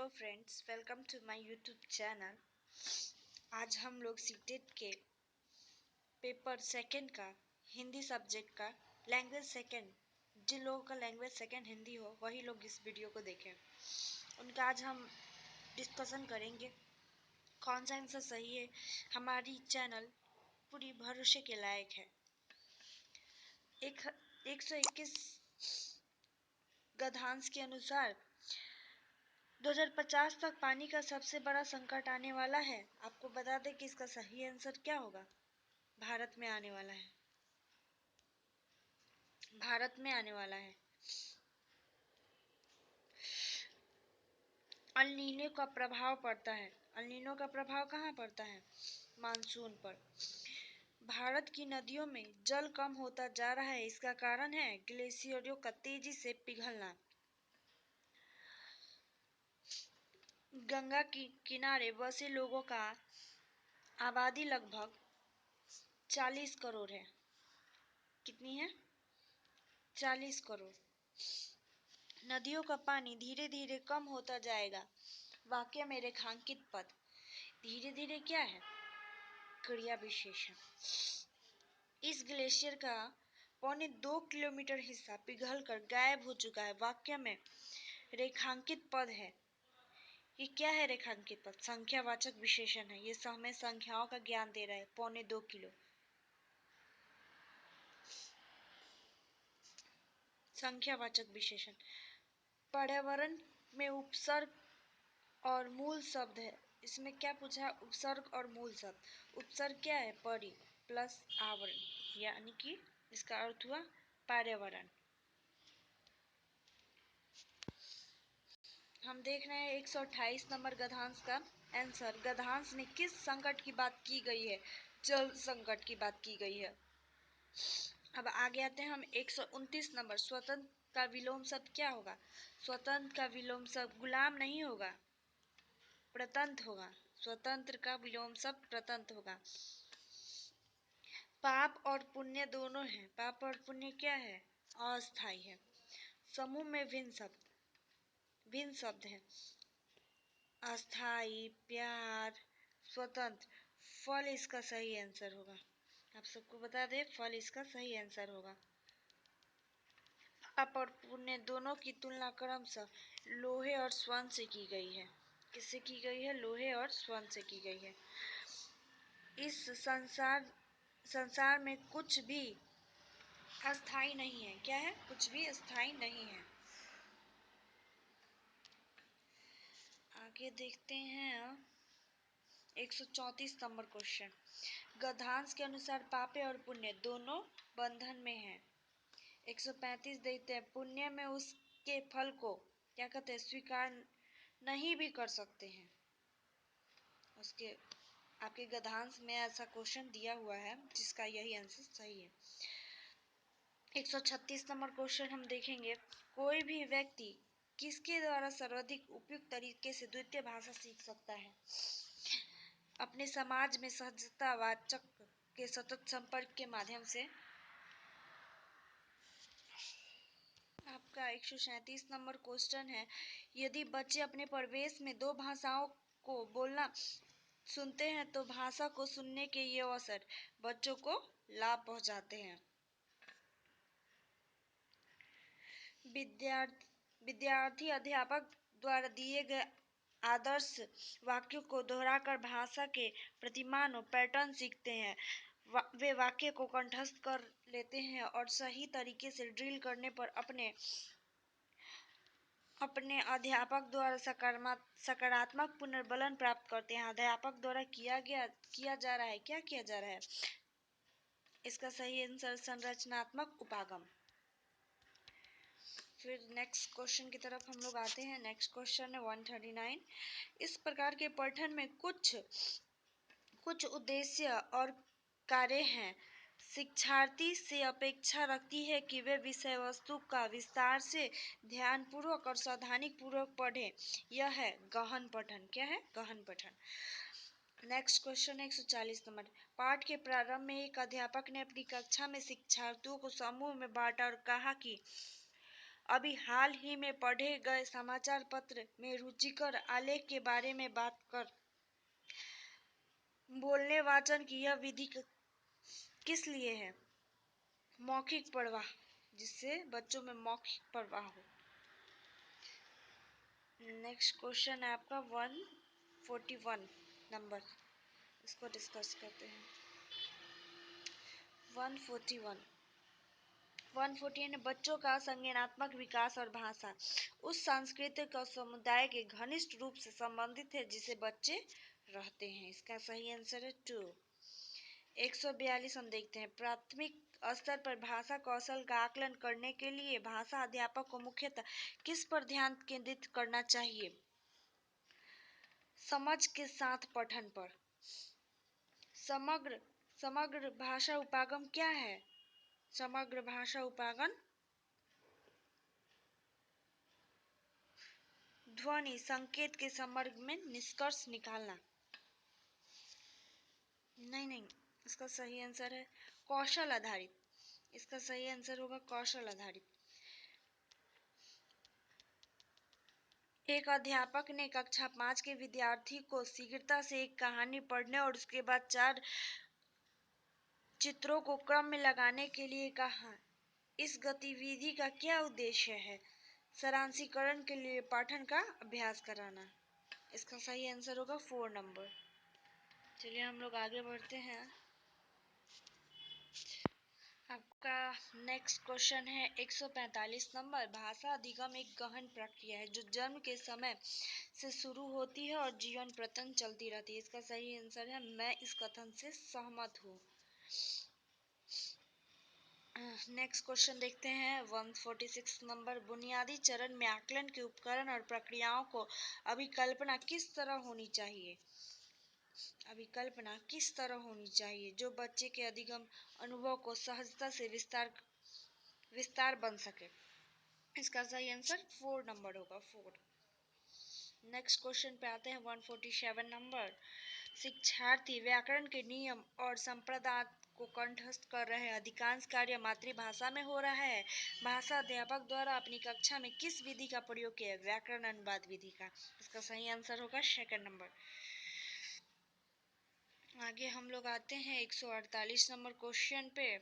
Hello friends, welcome to my YouTube channel. आज हम लोग सीटेट के पेपर सेकंड का हिंदी सब्जेक्ट का लैंग्वेज सेकंड, जिन लोगों का लैंग्वेज सेकंड हिंदी हो वही लोग इस वीडियो को देखें। उनका आज हम डिस्कशन करेंगे कौन सा आंसर सही है। हमारी चैनल पूरी भरोसे के लायक है। 121 गद्यांश के अनुसार 2050 तक पानी का सबसे बड़ा संकट आने वाला है। आपको बता दें कि इसका सही आंसर क्या होगा। भारत में आने वाला है। भारत में आने वाला है। अल नीनो का प्रभाव पड़ता है। अल नीनो का प्रभाव कहाँ पड़ता है? मानसून पर। भारत की नदियों में जल कम होता जा रहा है। इसका कारण है ग्लेशियरों का तेजी से पिघलना। गंगा की किनारे बसे लोगों का आबादी लगभग 40 करोड़ है। कितनी है? 40 करोड़। नदियों का पानी धीरे धीरे कम होता जाएगा। वाक्य में रेखांकित पद धीरे धीरे क्या है? क्रिया विशेषण। इस ग्लेशियर का 2.25 किलोमीटर हिस्सा पिघलकर गायब हो चुका है। वाक्य में रेखांकित पद है। ये क्या है? रेखांकित पद संख्यावाचक विशेषण है। ये हमें संख्याओं का ज्ञान दे रहा है। 2.25 किलो संख्यावाचक विशेषण। पर्यावरण में उपसर्ग और मूल शब्द है। इसमें क्या पूछा है? उपसर्ग और मूल शब्द। उपसर्ग क्या है? परि प्लस आवरण, यानी कि इसका अर्थ हुआ पर्यावरण। हम देख रहे हैं 128 नंबर गद्यांश का आंसर। गद्यांश में किस संकट की बात की गई है? जल संकट की बात की गई है। अब आगे आते हैं हम 129 नंबर। स्वतंत्र का विलोम शब्द क्या होगा? स्वतंत्र का विलोम शब्द गुलाम नहीं होगा, प्रतंत्र होगा। स्वतंत्र का विलोम शब्द प्रतंत्र होगा। पाप और पुण्य दोनों हैं। पाप और पुण्य क्या है? अस्थाई है। समूह में भिन्न शब्द है। अस्थाई, प्यार, स्वतंत्र। फल इसका सही आंसर होगा। आप सबको बता दें, फल इसका सही आंसर होगा। पाप और पुण्य दोनों की तुलना क्रमशः लोहे और स्वर्ण से की गई है। किससे की गई है? लोहे और स्वर्ण से की गई है। इस संसार में कुछ भी अस्थाई नहीं है। क्या है? कुछ भी अस्थाई नहीं है। आगे देखते हैं 134 नंबर क्वेश्चन। गद्यांश के अनुसार पापे और पुण्य दोनों बंधन में हैं। 135 देखते हैं। पुण्य में उसके फल को क्या कहते हैं? स्वीकार नहीं भी कर सकते हैं। उसके आपके गद्यांश में ऐसा क्वेश्चन दिया हुआ है जिसका यही आंसर सही है। 136 नंबर क्वेश्चन हम देखेंगे। कोई भी व्यक्ति किसके द्वारा सर्वाधिक उपयुक्त तरीके से द्वितीय भाषा सीख सकता है? अपने समाज में सहजता वाचक के सतत संपर्क के माध्यम से। आपका 137 नंबर क्वेश्चन है। यदि बच्चे अपने परिवेश में दो भाषाओं को बोलना सुनते हैं तो भाषा को सुनने के ये अवसर बच्चों को लाभ पहुंचाते हैं। विद्यार्थी अध्यापक द्वारा दिए गए आदर्श वाक्यों को दोहराकर भाषा के प्रतिमान और पैटर्न सीखते हैं। वे वाक्य को कंठस्थ कर लेते हैं और सही तरीके से ड्रिल करने पर अपने अध्यापक द्वारा सकारात्मक पुनर्बलन प्राप्त करते हैं। अध्यापक द्वारा किया जा रहा है। क्या किया जा रहा है? इसका सही आंसर संरचनात्मक उपागम। फिर नेक्स्ट क्वेश्चन की तरफ हम लोग आते हैं। नेक्स्ट क्वेश्चन है 139। इस प्रकार के पठन में कुछ उद्देश्य और कार्य हैं। शिक्षार्थी से अपेक्षा रखती है कि वे विषय वस्तु का विस्तार से ध्यानपूर्वक और सावधानीपूर्वक पढ़ें। यह है गहन पठन। क्या है? गहन पठन। नेक्स्ट क्वेश्चन है 140 नंबर। पाठ के प्रारंभ में एक अध्यापक ने अपनी कक्षा में शिक्षार्थियों को समूह में बांटा और कहा कि अभी हाल ही में पढ़े गए समाचार पत्र में रुचिकर आलेख के बारे में बात कर बोलने वाचन की यह विधि किस लिए है? मौखिक प्रवाह, जिससे बच्चों में मौखिक प्रवाह हो। नेक्स्ट क्वेश्चन है आपका 141 नंबर, इसको डिस्कस करते हैं। 141 बच्चों का संज्ञानात्मक विकास और भाषा उस सांस्कृतिक और समुदाय के घनिष्ठ रूप से संबंधित है जिसे बच्चे रहते हैं। इसका सही आंसर है 2। 142 हम देखते हैं। प्राथमिक स्तर पर भाषा कौशल का आकलन करने के लिए भाषा अध्यापक को मुख्यतः किस पर ध्यान केंद्रित करना चाहिए? समझ के साथ पठन पर। समग्र समग्र भाषा उपागम क्या है? समग्र भाषा उपागम ध्वनि संकेत के संदर्भ में निष्कर्ष निकालना। नहीं, इसका सही आंसर है कौशल आधारित। इसका सही आंसर होगा कौशल आधारित। एक अध्यापक ने कक्षा 5 के विद्यार्थी को शीघ्रता से एक कहानी पढ़ने और उसके बाद 4 चित्रों को क्रम में लगाने के लिए कहा। इस गतिविधि का क्या उद्देश्य है? सारांशीकरण के लिए पाठन का अभ्यास कराना। इसका सही आंसर होगा 4 नंबर। चलिए हम लोग आगे बढ़ते हैं। आपका नेक्स्ट क्वेश्चन है 145 नंबर। भाषा अधिगम एक गहन प्रक्रिया है जो जन्म के समय से शुरू होती है और जीवन पर्यंत चलती रहती है। इसका सही आंसर है मैं इस कथन से सहमत हूँ। नेक्स्ट क्वेश्चन देखते हैं 146 नंबर। बुनियादी चरण में आकलन के उपकरण और प्रक्रियाओं को अभिकल्पना किस तरह होनी चाहिए? अभिकल्पना किस तरह होनी चाहिए जो बच्चे के अधिगम अनुभव को सहजता से विस्तार बन सके? इसका सही आंसर 4 नंबर होगा 4। नेक्स्ट क्वेश्चन पे आते हैं 147 नंबर। शिक्षार्थी व्याकरण के नियम और संप्रदाय को कंठस्थ कर रहे हैं। अधिकांश कार्य मातृभाषा में हो रहा है। भाषा अध्यापक द्वारा अपनी कक्षा में किस विधि का प्रयोग किया? व्याकरण अनुवाद विधि का। इसका सही आंसर होगा 2 नंबर। आगे हम लोग आते हैं 148 नंबर क्वेश्चन पे।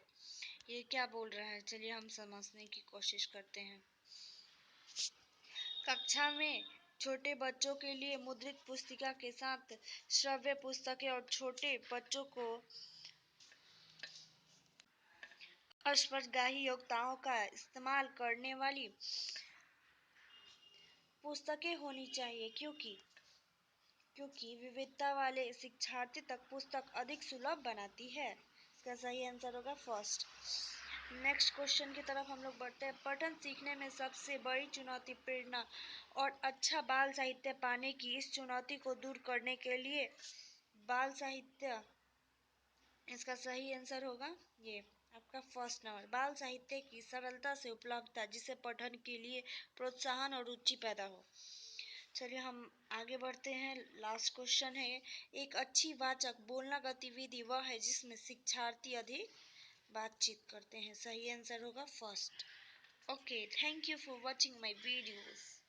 ये क्या बोल रहा है चलिए हम समझने की कोशिश करते हैं। कक्षा में छोटे बच्चों के लिए मुद्रित पुस्तिका के साथ श्रव्य पुस्तकें और छोटे बच्चों को स्पष्टग्राही योग्यताओं का इस्तेमाल करने वाली पुस्तकें होनी चाहिए क्योंकि विविधता वाले शिक्षार्थी तक पुस्तक अधिक सुलभ बनाती है। इसका सही आंसर होगा फर्स्ट। नेक्स्ट क्वेश्चन की तरफ हम लोग बढ़ते हैं। पठन सीखने में सबसे बड़ी चुनौती प्रेरणा और अच्छा बाल साहित्य पाने की। इस चुनौती को दूर करने के लिए बाल साहित्य, इसका सही आंसर होगा ये आपका फर्स्ट नंबर। बाल साहित्य की सरलता से उपलब्धता जिससे पठन के लिए प्रोत्साहन और रुचि पैदा हो। चलिए हम आगे बढ़ते हैं। लास्ट क्वेश्चन है। एक अच्छी वाचक बोलना गतिविधि वह है जिसमें शिक्षार्थी अधिक बातचीत करते हैं। सही आंसर होगा first. Okay, thank you for watching my videos.